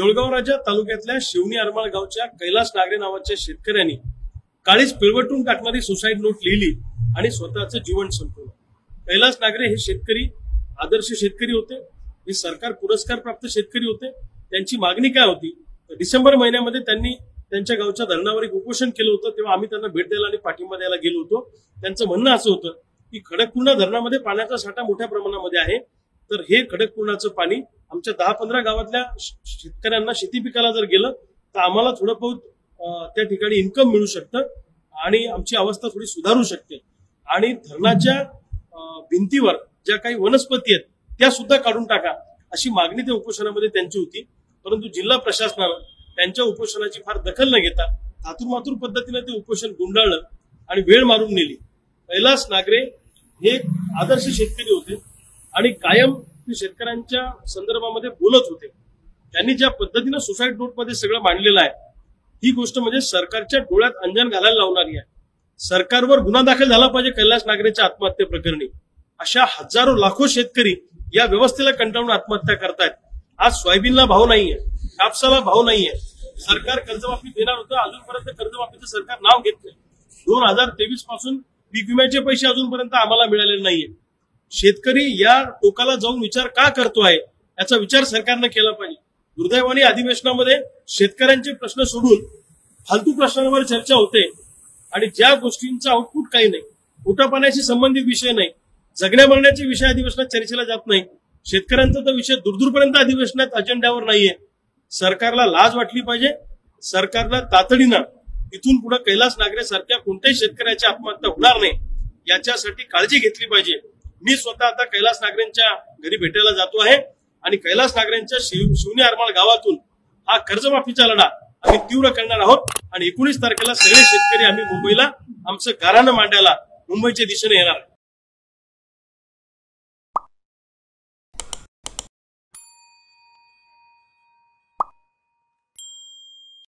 देऊळगाव राजा तालुक्यातल्या शिवणी आरमाळ गावच्या कैलास नागरे नावाच्या शेतकऱ्यांनी काळीच पिळवटून टाकणारी सुसाईड नोट लिहिली आणि स्वतःचं जीवन संपवलं। कैलास नागरे हे शेतकरी आदर्श शेतकरी होते, हे सरकार पुरस्कार प्राप्त शेतकरी होते। त्यांची मागणी काय होती? डिसेंबर महिन्यामध्ये त्यांनी त्यांच्या गावच्या धरणावर एक उपोषण केलं होतं, तेव्हा आम्ही त्यांना भेट द्यायला आणि पाठिंबा द्यायला गेलो होतो। त्यांचं म्हणणं असं होतं की खडकपूर्णा धरणामध्ये पाण्याचा साठा मोठ्या प्रमाणामध्ये आहे, तर हे खडकपूर्णाचं पाणी आमच्या 10-15 गावातल्या शेतकऱ्यांना शेती पिकाला जर गेलं तर आम्हाला थोडं बहुत त्या ठिकाणी इन्कम मिळू शकतं आणि आमची अवस्था थोडी सुधारू शकते। आणि धरणाच्या भिंतीवर ज्या काही वनस्पती आहेत त्या सुद्धा काढून टाका, अशी मागणी त्या उपोषणामध्ये त्यांची होती। परंतु जिल्हा प्रशासनानं त्यांच्या उपोषणाची फार दखल न घेता थातूरमातूर पद्धतीने ते उपोषण गुंडाळलं आणि वेळ मारून नेली। कैलास नागरे हे आदर्श शेतकरी होते आणि कायम ते शेतकऱ्यांच्या संदर्भामध्ये बोलत होते। त्यांनी ज्या पद्धतीने सुसाईड नोट मध्ये सगळं मांडलेलं आहे, ही गोष्ट म्हणजे सरकारच्या डोळ्यात अंजन घालायला लावणारी आहे। सरकारवर गुन्हा दाखल झाला पाहिजे कैलास नागरेच्या आत्महत्ये प्रकरणी। अशा हजारो लाखो शेतकरी या व्यवस्थेला कंटाळून आत्महत्या करतायत। आज सोयाबीनला भाव नाहीये, कापसाला भाव नाहीये, सरकार कर्जमाफी देणार होतं, अजूनपर्यंत कर्जमाफीचं सरकार नाव घेत नाही। 2023 पासून पीक विम्याचे पैसे अजूनपर्यंत आम्हाला मिळालेले नाहीये। शेतकरी या टोकाला जाऊन विचार का करतोय याचा विचार सरकारने केला पाहिजे। दुर्दैवाने अधिवेशनामध्ये शेतकऱ्यांचे प्रश्न सोडून फालतू प्रश्नांवर चर्चा होते आणि ज्या गोष्टींचा आउटपुट काही नाही, पोटापाण्याशी संबंधित विषय नाही, जगण्या मरण्याचे विषय अधिवेशनात चर्चेला जात नाही। शेतकऱ्यांचा तर विषय दूरदूरपर्यंत अधिवेशनात अजेंड्यावर नाहीये। सरकारला लाज वाटली पाहिजे। सरकारला तातडीनं इथून पुढे कैलास नागरे सारख्या कोणत्याही शेतकऱ्याची आत्महत्या होणार नाही याच्यासाठी काळजी घेतली पाहिजे। मी स्वतः आता कैलास नागरेंच्या घरी भेटायला जातो आहे आणि कैलास नागरेंच्या शिवणी आरमाळ गावातून हा कर्जमाफीचा लढा आम्ही तीव्र करणार आहोत आणि 19 तारखेला सगळे शेतकरी आम्ही मुंबईला आमचं गाऱ्हाणं मांडायला मुंबईच्या दिशेने येणार।